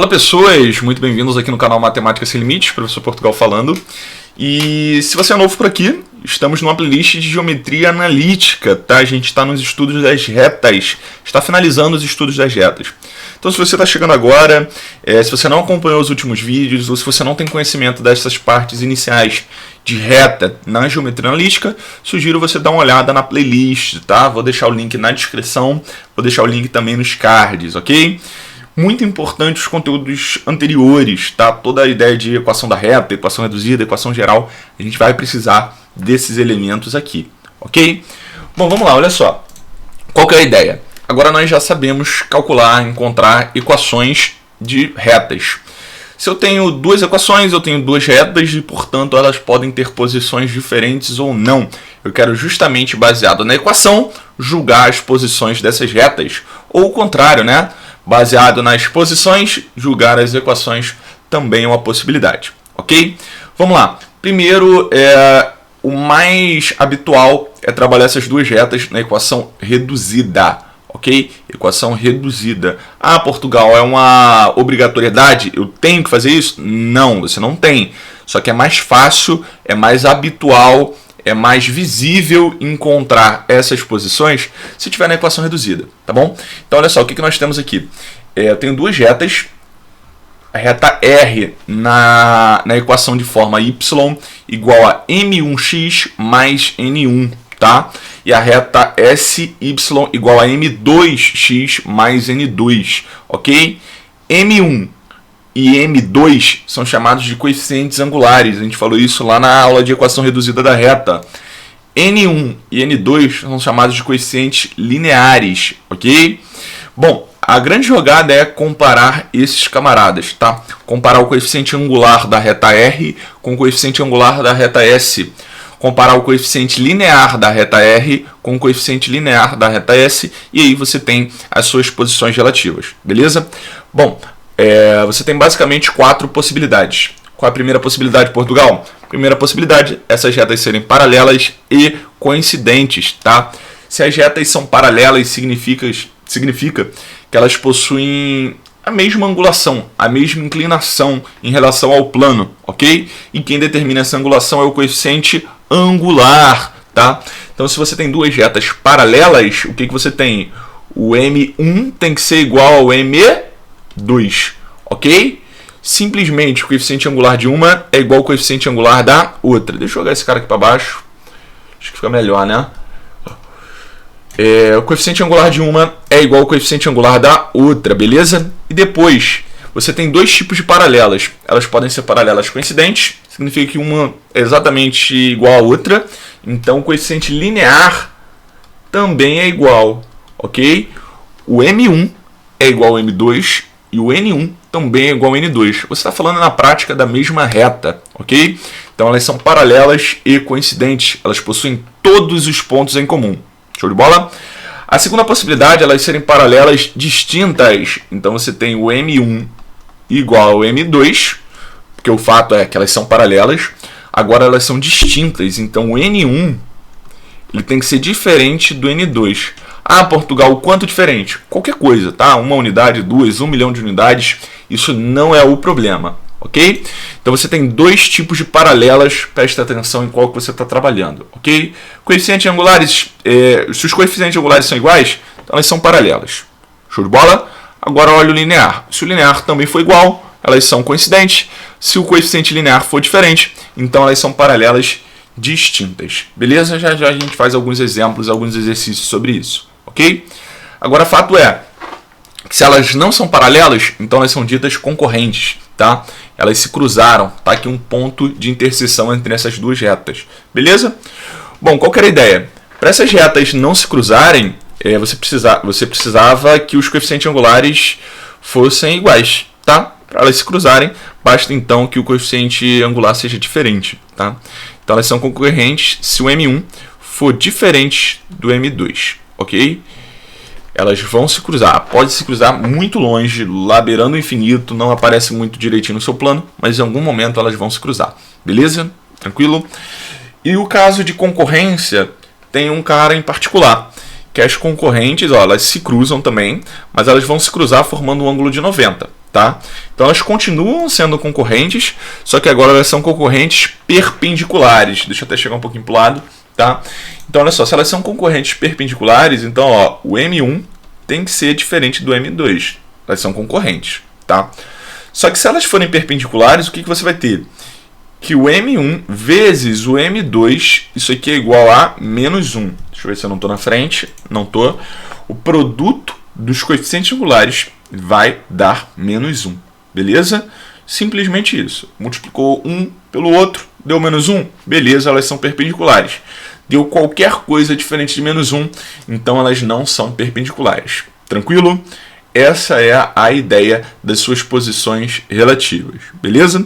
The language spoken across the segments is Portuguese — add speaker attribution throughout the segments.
Speaker 1: Fala pessoas, muito bem-vindos aqui no canal Matemática Sem Limites, professor Portugal falando. E se você é novo por aqui, estamos numa playlist de geometria analítica, tá? A gente está nos estudos das retas, está finalizando os estudos das retas. Então se você está chegando agora, se você não acompanhou os últimos vídeos, ou se você não tem conhecimento dessas partes iniciais de reta na geometria analítica, sugiro você dar uma olhada na playlist, tá? Vou deixar o link na descrição, vou deixar o link também nos cards, ok? Muito importante os conteúdos anteriores, tá? Toda a ideia de equação da reta, equação reduzida, equação geral, a gente vai precisar desses elementos aqui, ok? Bom, vamos lá, olha só. Qual que é a ideia? Agora nós já sabemos calcular, encontrar equações de retas. Se eu tenho duas equações, eu tenho duas retas e, portanto, elas podem ter posições diferentes ou não. Eu quero justamente, baseado na equação, julgar as posições dessas retas. Ou o contrário, né? Baseado nas posições, julgar as equações também é uma possibilidade, ok? Vamos lá. Primeiro, o mais habitual é trabalhar essas duas retas na equação reduzida, ok? Equação reduzida. Ah, Portugal, é uma obrigatoriedade? Eu tenho que fazer isso? Não, você não tem. Só que é mais fácil, é mais habitual, é mais visível encontrar essas posições se tiver na equação reduzida, tá bom? Então, olha só, o que nós temos aqui? Eu tenho duas retas. A reta R na equação de forma y igual a m1x mais n1, tá? E a reta SY igual a m2x mais n2, ok? M1 e M2 são chamados de coeficientes angulares. A gente falou isso lá na aula de equação reduzida da reta. N1 e N2 são chamados de coeficientes lineares, ok? Bom, a grande jogada é comparar esses camaradas, tá? Comparar o coeficiente angular da reta R com o coeficiente angular da reta S. Comparar o coeficiente linear da reta R com o coeficiente linear da reta S. E aí você tem as suas posições relativas, beleza? Bom, você tem basicamente quatro possibilidades. Qual é a primeira possibilidade, Portugal? Primeira possibilidade, essas retas serem paralelas e coincidentes, tá? Se as retas são paralelas, significa que elas possuem a mesma angulação, a mesma inclinação em relação ao plano, ok? E quem determina essa angulação é o coeficiente angular, tá? Então, se você tem duas retas paralelas, o que você tem? O M1 tem que ser igual ao M2, ok? Simplesmente o coeficiente angular de uma é igual ao coeficiente angular da outra. Deixa eu jogar esse cara aqui para baixo. Acho que fica melhor, né? O coeficiente angular de uma é igual ao coeficiente angular da outra, beleza? E depois, você tem dois tipos de paralelas. Elas podem ser paralelas coincidentes, significa que uma é exatamente igual à outra. Então, o coeficiente linear também é igual, ok? O M1 é igual ao M2 e o N1 também é igual ao N2. Você está falando na prática da mesma reta, ok? Então, elas são paralelas e coincidentes. Elas possuem todos os pontos em comum. Show de bola? A segunda possibilidade é elas serem paralelas distintas. Então você tem o M1 igual ao M2, porque o fato é que elas são paralelas. Agora elas são distintas. Então o N1 ele tem que ser diferente do N2. Ah, Portugal, o quanto diferente? Qualquer coisa, tá? Uma unidade, duas, 1 milhão de unidades. Isso não é o problema, ok? Então você tem dois tipos de paralelas, presta atenção em qual que você está trabalhando, ok? Coeficientes angulares, se os coeficientes angulares são iguais, então elas são paralelas. Show de bola? Agora olha o linear. Se o linear também for igual, elas são coincidentes. Se o coeficiente linear for diferente, então elas são paralelas distintas. Beleza? Já já a gente faz alguns exemplos, alguns exercícios sobre isso, ok? Agora, fato é que se elas não são paralelas, então elas são ditas concorrentes, tá? Elas se cruzaram, tá aqui um ponto de interseção entre essas duas retas, beleza? Bom, qual que era a ideia? Para essas retas não se cruzarem, você precisava que os coeficientes angulares fossem iguais, tá? Para elas se cruzarem, basta então que o coeficiente angular seja diferente, tá? Então elas são concorrentes se o M1 for diferente do M2, ok? Elas vão se cruzar, pode se cruzar muito longe, lá beirando o infinito, não aparece muito direitinho no seu plano, mas em algum momento elas vão se cruzar, beleza? Tranquilo? E o caso de concorrência tem um cara em particular, que as concorrentes, ó, elas se cruzam também, mas elas vão se cruzar formando um ângulo de 90, tá? Então elas continuam sendo concorrentes, só que agora elas são concorrentes perpendiculares. Deixa eu até chegar um pouquinho para o lado, tá? Então olha só, se elas são concorrentes perpendiculares, então ó, o M1 tem que ser diferente do M2. Elas são concorrentes, tá? Só que se elas forem perpendiculares, o que você vai ter? Que o M1 vezes o M2, isso aqui é igual a menos 1. Deixa eu ver se eu não estou na frente. Não estou. O produto dos coeficientes angulares vai dar menos 1. Beleza? Simplesmente isso. Multiplicou um pelo outro, deu menos 1. Beleza, elas são perpendiculares. Deu qualquer coisa diferente de menos 1, então elas não são perpendiculares. Tranquilo? Essa é a ideia das suas posições relativas. Beleza?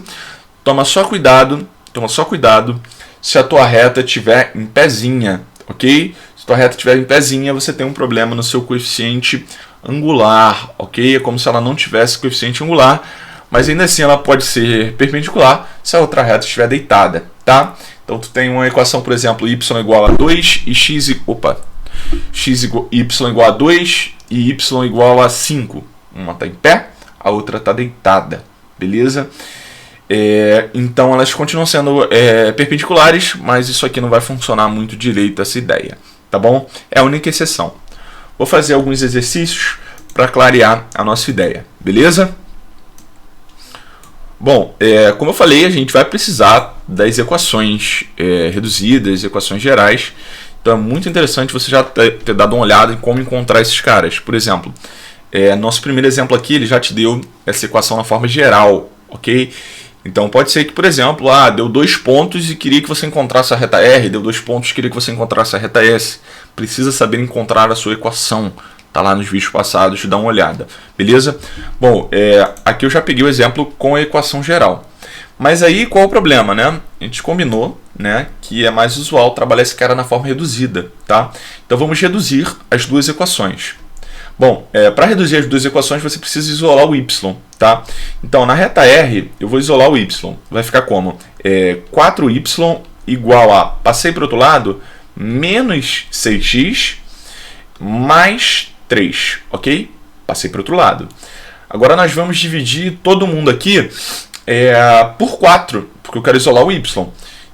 Speaker 1: Toma só cuidado se a tua reta estiver em pezinha, ok? Se a tua reta estiver em pezinha, você tem um problema no seu coeficiente angular, ok? É como se ela não tivesse coeficiente angular, mas ainda assim ela pode ser perpendicular se a outra reta estiver deitada, tá? Então tu tem uma equação, por exemplo, y igual a 2 e y igual a 2 e y igual a 5. Uma está em pé, a outra está deitada, beleza? Então elas continuam sendo perpendiculares, mas isso aqui não vai funcionar muito direito, essa ideia, tá bom? É a única exceção. Vou fazer alguns exercícios para clarear a nossa ideia, beleza? Bom, como eu falei, a gente vai precisar das equações reduzidas, equações gerais. Então é muito interessante você já ter dado uma olhada em como encontrar esses caras. Por exemplo, nosso primeiro exemplo aqui, ele já te deu essa equação na forma geral, ok? Então pode ser que, por exemplo, deu 2 pontos e queria que você encontrasse a reta R, deu 2 pontos e queria que você encontrasse a reta S. Precisa saber encontrar a sua equação. Tá lá nos vídeos passados, dá uma olhada, beleza? Bom, aqui eu já peguei o exemplo com a equação geral. Mas aí qual é o problema, né? A gente combinou, né, que é mais usual trabalhar esse cara na forma reduzida, tá? Então vamos reduzir as duas equações. Bom, para reduzir as duas equações você precisa isolar o y, tá? Então na reta R eu vou isolar o y. Vai ficar como? 4y igual a, passei para o outro lado, menos 6x mais 3, ok? Passei para o outro lado. Agora nós vamos dividir todo mundo aqui por 4, porque eu quero isolar o y.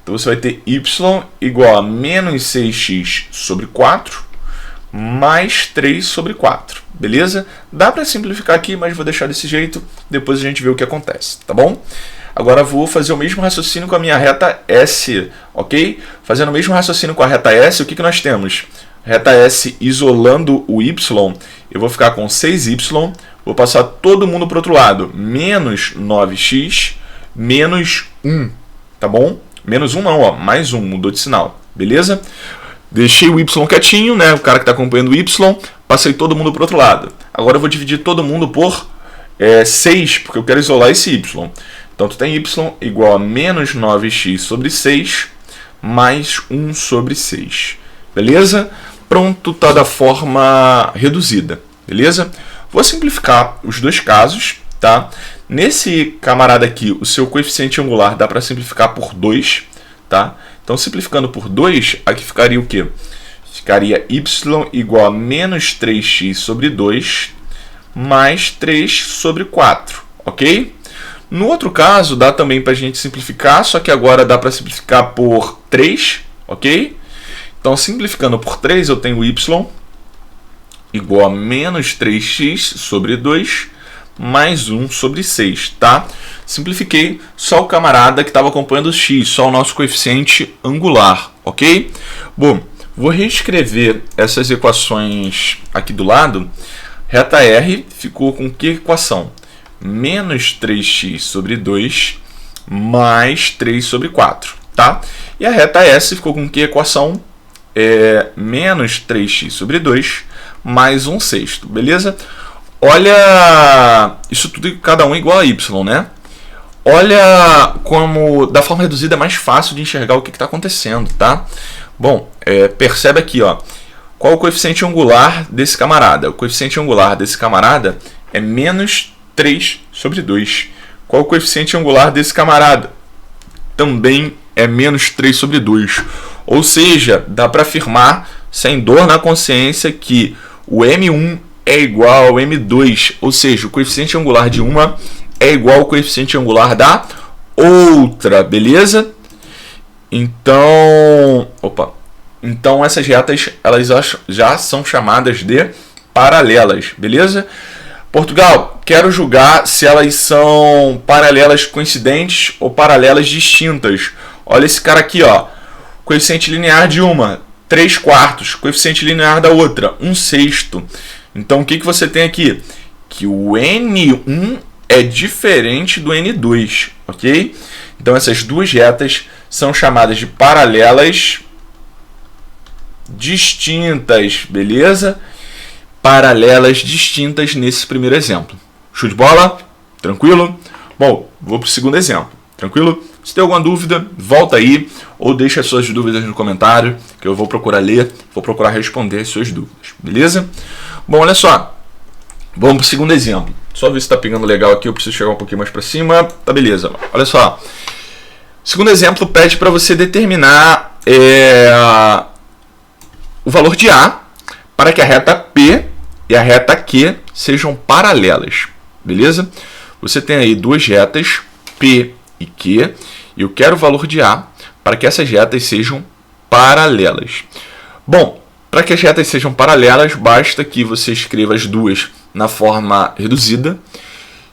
Speaker 1: Então você vai ter y igual a menos 6x sobre 4 mais 3 sobre 4, beleza? Dá para simplificar aqui, mas vou deixar desse jeito, depois a gente vê o que acontece, tá bom? Agora vou fazer o mesmo raciocínio com a minha reta S, ok? Fazendo o mesmo raciocínio com a reta S, o que nós temos? Reta S isolando o y, eu vou ficar com 6y, vou passar todo mundo para o outro lado, menos 9x, menos 1, tá bom? Menos 1 não, mais 1, mudou de sinal, beleza? Deixei o y quietinho, né? O cara que está acompanhando o y, passei todo mundo para o outro lado. Agora eu vou dividir todo mundo por 6, porque eu quero isolar esse y. Então tu tem y igual a menos 9x sobre 6 mais 1 sobre 6. Beleza? Pronto, tá da forma reduzida. Beleza? Vou simplificar os dois casos, tá? Nesse camarada aqui, o seu coeficiente angular dá para simplificar por 2, tá? Então, simplificando por 2, aqui ficaria o quê? Ficaria y igual a menos 3x sobre 2 mais 3 sobre 4, ok? No outro caso, dá também para a gente simplificar, só que agora dá para simplificar por 3, ok? Então, simplificando por 3, eu tenho y igual a menos 3x sobre 2 mais 1 sobre 6, tá? Simplifiquei só o camarada que estava acompanhando o x, só o nosso coeficiente angular, ok? Bom, vou reescrever essas equações aqui do lado. Reta R ficou com que equação? Menos 3x sobre 2 mais 3 sobre 4, tá? E a reta S ficou com que equação? Menos 3x sobre 2 mais 1/6, beleza? Olha, isso tudo cada um igual a y, né? Olha como da forma reduzida é mais fácil de enxergar o que está acontecendo, tá? Bom, percebe aqui, ó, qual é o coeficiente angular desse camarada? O coeficiente angular desse camarada é menos 3 sobre 2. Qual é o coeficiente angular desse camarada? Também é menos 3 sobre 2. Ou seja, dá para afirmar, sem dor na consciência, que o M1 é igual ao M2, ou seja, o coeficiente angular de uma é igual ao coeficiente angular da outra, beleza? Então, então essas retas elas já são chamadas de paralelas, beleza? Portugal, quero julgar se elas são paralelas coincidentes ou paralelas distintas. Olha esse cara aqui, ó. Coeficiente linear de uma, 3/4. Coeficiente linear da outra, 1/6. Então, o que você tem aqui? Que o N1 é diferente do N2, ok? Então, essas duas retas são chamadas de paralelas distintas, beleza? Paralelas distintas nesse primeiro exemplo. Show de bola? Tranquilo? Bom, vou para o segundo exemplo. Tranquilo? Se tem alguma dúvida, volta aí ou deixa as suas dúvidas no comentário, que eu vou procurar ler, vou procurar responder as suas dúvidas. Beleza? Bom, olha só. Vamos para o segundo exemplo. Só ver se está pegando legal aqui, eu preciso chegar um pouquinho mais para cima. Tá beleza. Olha só. O segundo exemplo pede para você determinar o valor de A para que a reta P e a reta Q sejam paralelas, beleza? Você tem aí duas retas, P e Q, e eu quero o valor de A para que essas retas sejam paralelas. Bom, para que as retas sejam paralelas, basta que você escreva as duas na forma reduzida.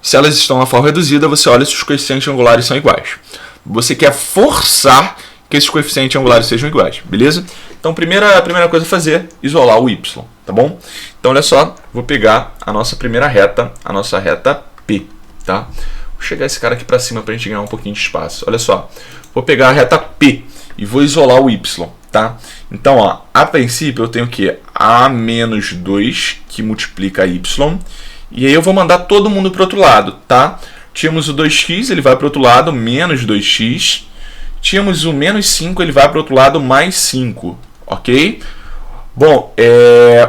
Speaker 1: Se elas estão na forma reduzida, você olha se os coeficientes angulares são iguais. Você quer forçar que esses coeficientes angulares sejam iguais, beleza? Então, a primeira coisa a fazer é isolar o y, tá bom? Então, olha só, vou pegar a nossa primeira reta, a nossa reta P, tá? Vou chegar esse cara aqui para cima para a gente ganhar um pouquinho de espaço. Olha só, vou pegar a reta P e vou isolar o y, tá? Então, ó, a princípio eu tenho o quê? A menos 2 que multiplica y, e aí eu vou mandar todo mundo para o outro lado, tá? Tínhamos o 2x, ele vai para o outro lado, menos 2x. Tínhamos o menos 5, ele vai para o outro lado, mais 5, ok? Bom,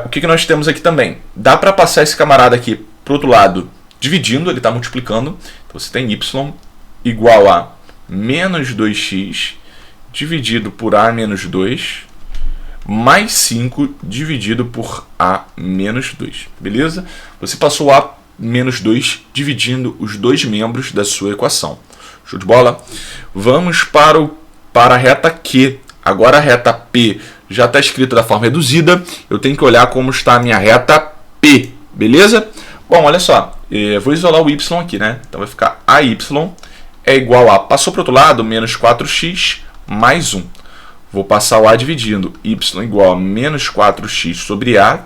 Speaker 1: o que nós temos aqui também? Dá para passar esse camarada aqui para o outro lado dividindo, ele está multiplicando. Então, você tem y igual a menos 2x dividido por a menos 2, mais 5 dividido por a menos 2, beleza? Você passou a menos 2 dividindo os dois membros da sua equação. Show de bola? Vamos para a reta Q. Agora a reta P já está escrita da forma reduzida. Eu tenho que olhar como está a minha reta P. Beleza? Bom, olha só. Eu vou isolar o y aqui, né? Então vai ficar AY é igual a... Passou para o outro lado, menos 4x mais 1. Vou passar o a dividindo. Y igual a menos 4x sobre a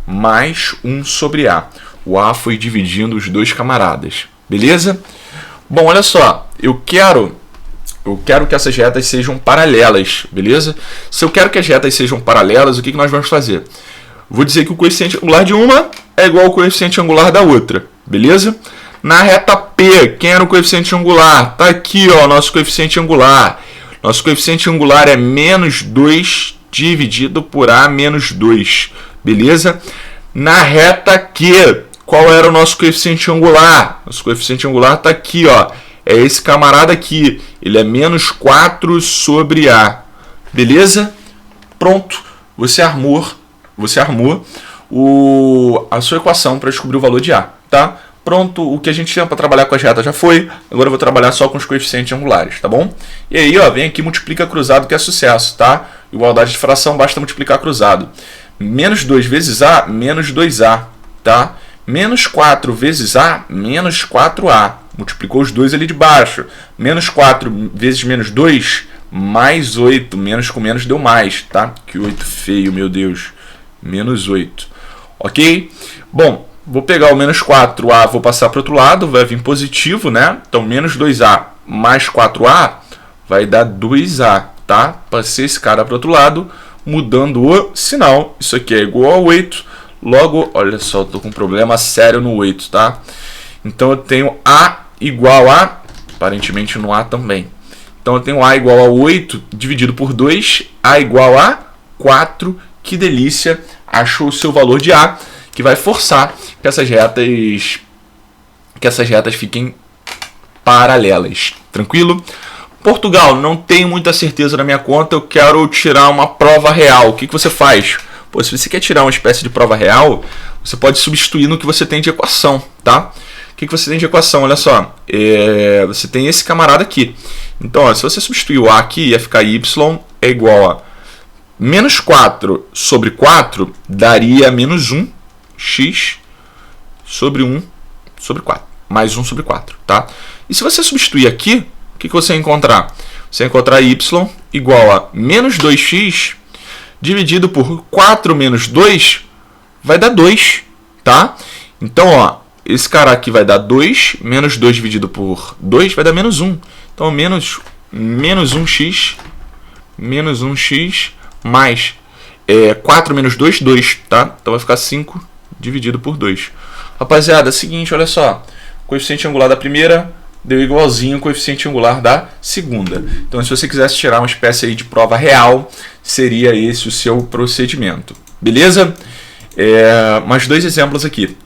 Speaker 1: mais 1 sobre a. O a foi dividindo os dois camaradas. Beleza? Bom, olha só, eu quero que essas retas sejam paralelas, beleza? Se eu quero que as retas sejam paralelas, o que nós vamos fazer? Vou dizer que o coeficiente angular de uma é igual ao coeficiente angular da outra, beleza? Na reta P, quem era o coeficiente angular? Tá aqui, ó, nosso coeficiente angular. Nosso coeficiente angular é menos 2 dividido por a menos 2, beleza? Na reta Q, qual era o nosso coeficiente angular? Nosso coeficiente angular está aqui, ó. É esse camarada aqui. Ele é menos 4 sobre A. Beleza? Pronto. Você armou a sua equação para descobrir o valor de A. Tá? Pronto. O que a gente tinha para trabalhar com as retas já foi. Agora eu vou trabalhar só com os coeficientes angulares. Tá bom? E aí, ó, vem aqui, multiplica cruzado que é sucesso. Tá? Igualdade de fração, basta multiplicar cruzado. Menos 2 vezes A, menos 2A. Tá? Menos 4 vezes A, menos 4A. Multiplicou os dois ali de baixo. Menos 4 vezes menos 2, mais 8. Menos com menos deu mais, tá? Que 8 feio, meu Deus. Menos 8. Ok? Bom, vou pegar o menos 4A, vou passar para o outro lado. Vai vir positivo, né? Então, menos 2A mais 4A vai dar 2A, tá? Passei esse cara para o outro lado, mudando o sinal. Isso aqui é igual a 8. Logo, olha só, estou com um problema sério no 8, tá? Então, eu tenho A igual a... Aparentemente, no A também. Então, eu tenho A igual a 8 dividido por 2. A igual a 4. Que delícia! Achou o seu valor de A, que vai forçar que essas retas fiquem paralelas. Tranquilo? Portugal, não tenho muita certeza na minha conta. Eu quero tirar uma prova real. O que você faz? Pô, se você quer tirar uma espécie de prova real, você pode substituir no que você tem de equação, tá? O que você tem de equação? Olha só, você tem esse camarada aqui. Então, ó, se você substituir o a aqui, ia ficar y é igual a menos 4 sobre 4, daria menos 1 x sobre 1 sobre 4. Mais 1 sobre 4, tá? E se você substituir aqui, o que você vai encontrar? Você vai encontrar y igual a menos 2x dividido por 4 menos 2 vai dar 2, tá? Então, ó, esse cara aqui vai dar 2, menos 2 dividido por 2 vai dar menos 1. Então, menos 1x, mais 4 menos 2, 2, tá? Então, vai ficar 5 dividido por 2. Rapaziada, é o seguinte, olha só. Coeficiente angular da primeira deu igualzinho ao coeficiente angular da segunda. Então, se você quisesse tirar uma espécie aí de prova real, seria esse o seu procedimento. Beleza? Mais 2 exemplos aqui.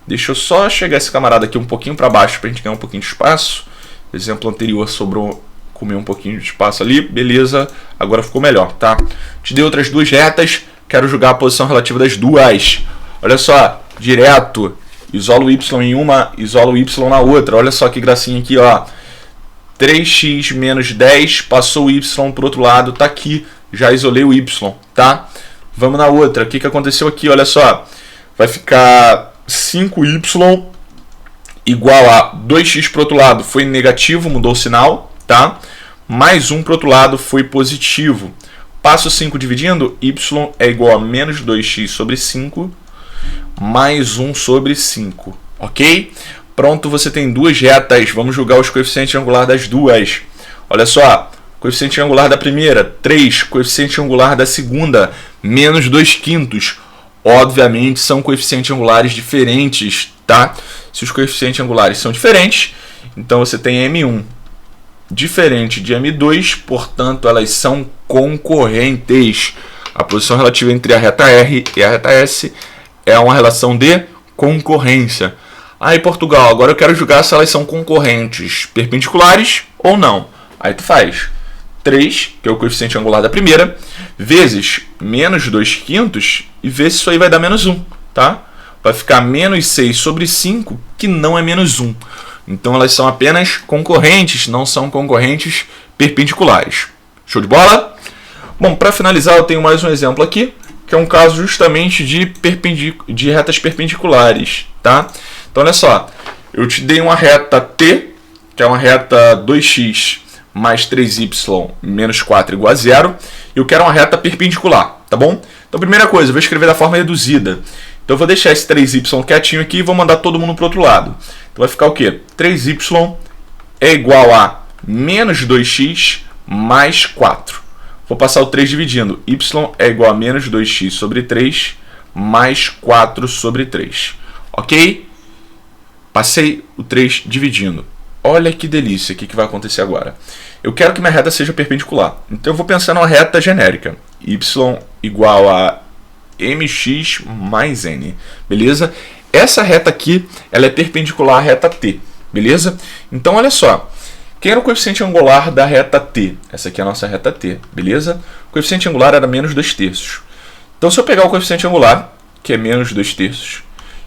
Speaker 1: Deixa eu só chegar esse camarada aqui um pouquinho para baixo para a gente ganhar um pouquinho de espaço. O exemplo anterior sobrou, comer um pouquinho de espaço ali. Beleza, agora ficou melhor, tá? Te dei outras 2 retas, quero jogar a posição relativa das duas. Olha só, direto, isolo y em uma, isolo y na outra. Olha só que gracinha aqui, ó. 3x menos 10, passou o y para o outro lado, tá aqui. Já isolei o y, tá? Vamos na outra. O que aconteceu aqui? Olha só. Vai ficar 5y igual a 2x para o outro lado foi negativo, mudou o sinal, tá? Mais 1 para o outro lado foi positivo. Passo 5 dividindo, y é igual a menos 2x sobre 5 mais 1 sobre 5, ok? Pronto, você tem 2 retas. Vamos jogar os coeficientes angulares das duas. Olha só, coeficiente angular da primeira, 3. Coeficiente angular da segunda, menos 2/5. Obviamente, são coeficientes angulares diferentes, tá? Se os coeficientes angulares são diferentes, então você tem M1 diferente de M2, portanto, elas são concorrentes. A posição relativa entre a reta R e a reta S é uma relação de concorrência. Aí, Portugal, agora eu quero julgar se elas são concorrentes perpendiculares ou não. Aí tu faz 3, que é o coeficiente angular da primeira, vezes menos 2/5 e vê se isso aí vai dar menos 1, tá? Vai ficar menos 6 sobre 5, que não é menos 1. Então elas são apenas concorrentes, não são concorrentes perpendiculares. Show de bola? Bom, para finalizar eu tenho mais um exemplo aqui, que é um caso justamente de retas perpendiculares, tá? Então olha só, eu te dei uma reta T, que é uma reta 2x mais 3y menos 4 igual a 0, e eu quero uma reta perpendicular, tá bom? Então primeira coisa, eu vou escrever da forma reduzida. Então eu vou deixar esse 3y quietinho aqui e vou mandar todo mundo para o outro lado. Então vai ficar o quê? 3y é igual a menos 2x mais 4. Vou passar o 3 dividindo. Y é igual a menos 2x sobre 3 mais 4 sobre 3. Ok? Passei o 3 dividindo. Olha que delícia, o que vai acontecer agora? Eu quero que minha reta seja perpendicular. Então eu vou pensar numa reta genérica. Y igual a mx mais n. Beleza? Essa reta aqui, ela é perpendicular à reta T. Beleza? Então olha só. Quem era o coeficiente angular da reta T? Essa aqui é a nossa reta T, beleza? O coeficiente angular era menos 2/3. Então, se eu pegar o coeficiente angular, que é menos 2/3,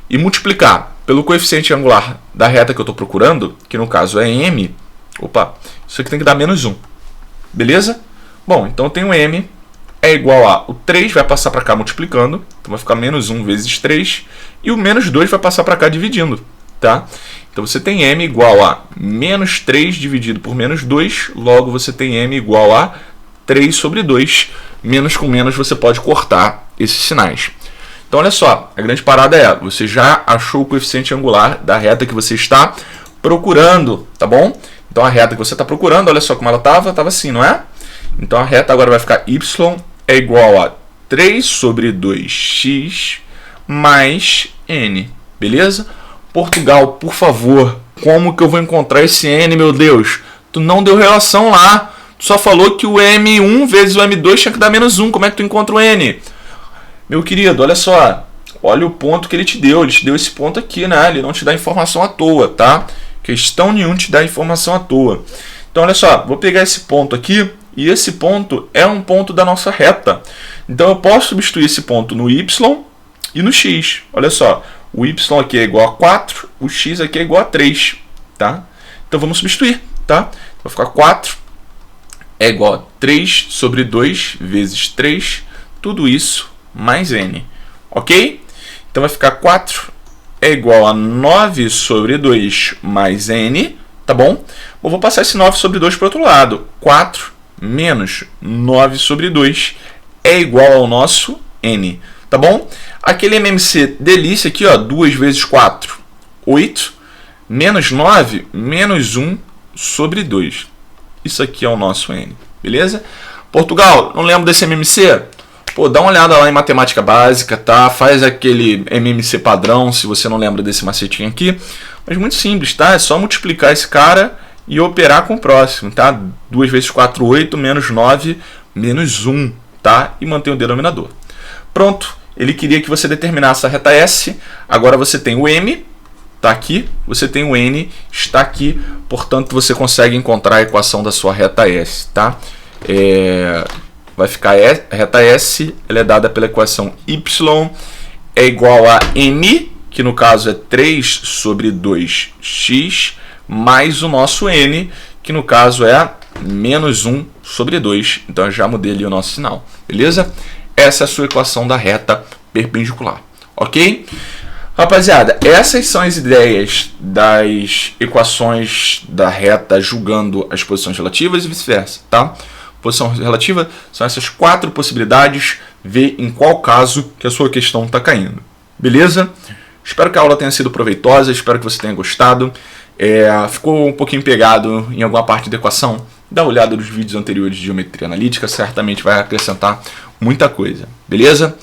Speaker 1: e multiplicar pelo coeficiente angular da reta que eu estou procurando, que no caso é m, opa, isso aqui tem que dar menos 1, beleza? Bom, então eu tenho m é igual a, o 3 vai passar para cá multiplicando, então vai ficar menos 1 vezes 3, e o menos 2 vai passar para cá dividindo, tá? Então você tem m igual a menos 3 dividido por menos 2, logo você tem m igual a 3 sobre 2. Menos com menos você pode cortar esses sinais. Então olha só, a grande parada é, você já achou o coeficiente angular da reta que você está procurando, tá bom? Então a reta que você está procurando, olha só como ela estava assim, não é? Então a reta agora vai ficar y é igual a 3 sobre 2x mais n, beleza? Portugal, por favor, como que eu vou encontrar esse n, meu Deus? Tu não deu relação lá. Tu só falou que o m1 vezes o m2 tinha que dar menos 1. Como é que tu encontra o n? Meu querido, olha só. Olha o ponto que ele te deu. Ele te deu esse ponto aqui, né? Ele não te dá informação à toa, tá? Questão nenhuma te dá informação à toa. Então, olha só. Vou pegar esse ponto aqui. E esse ponto é um ponto da nossa reta. Então eu posso substituir esse ponto no y e no x. Olha só, o y aqui é igual a 4, o x aqui é igual a 3, tá? Então vamos substituir, tá? Vai ficar 4 é igual a 3 sobre 2 vezes 3, tudo isso mais n, ok? Então vai ficar 4 é igual a 9 sobre 2 mais n, tá bom? Eu vou passar esse 9 sobre 2 para o outro lado. 4 menos 9 sobre 2 é igual ao nosso n, tá bom? Aquele MMC delícia aqui, ó, 2 vezes 4, 8, menos 9, menos 1 sobre 2. Isso aqui é o nosso n, beleza? Portugal, não lembro desse MMC? Pô, dá uma olhada lá em matemática básica, tá? Faz aquele MMC padrão, se você não lembra desse macetinho aqui. Mas muito simples, tá? É só multiplicar esse cara e operar com o próximo, tá? 2 vezes 4, 8, menos 9, menos 1, tá? E manter o denominador. Pronto, ele queria que você determinasse a reta S. Agora você tem o M, tá aqui. Você tem o N, está aqui. Portanto, você consegue encontrar a equação da sua reta S, tá? Vai ficar a reta S, ela é dada pela equação y é igual a m, que no caso é 3 sobre 2x, mais o nosso n, que no caso é menos 1 sobre 2. Então eu já mudei ali o nosso sinal, beleza? Essa é a sua equação da reta perpendicular, ok? Rapaziada, essas são as ideias das equações da reta julgando as posições relativas e vice-versa, tá? Posição relativa são essas 4 possibilidades, ver em qual caso que a sua questão está caindo. Beleza? Espero que a aula tenha sido proveitosa, espero que você tenha gostado. Ficou um pouquinho pegado em alguma parte da equação? Dá uma olhada nos vídeos anteriores de geometria analítica, certamente vai acrescentar muita coisa. Beleza?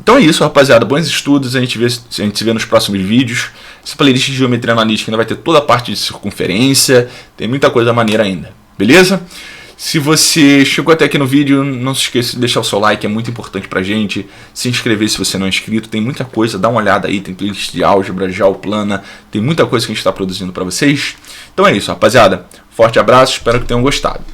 Speaker 1: Então é isso, rapaziada. Bons estudos, a gente se vê nos próximos vídeos. Essa playlist de geometria analítica ainda vai ter toda a parte de circunferência, tem muita coisa maneira ainda. Beleza? Se você chegou até aqui no vídeo, não se esqueça de deixar o seu like, é muito importante pra gente. Se inscrever se você não é inscrito, tem muita coisa, dá uma olhada aí, tem playlist de álgebra, geoplana, tem muita coisa que a gente está produzindo para vocês. Então é isso, rapaziada. Forte abraço, espero que tenham gostado.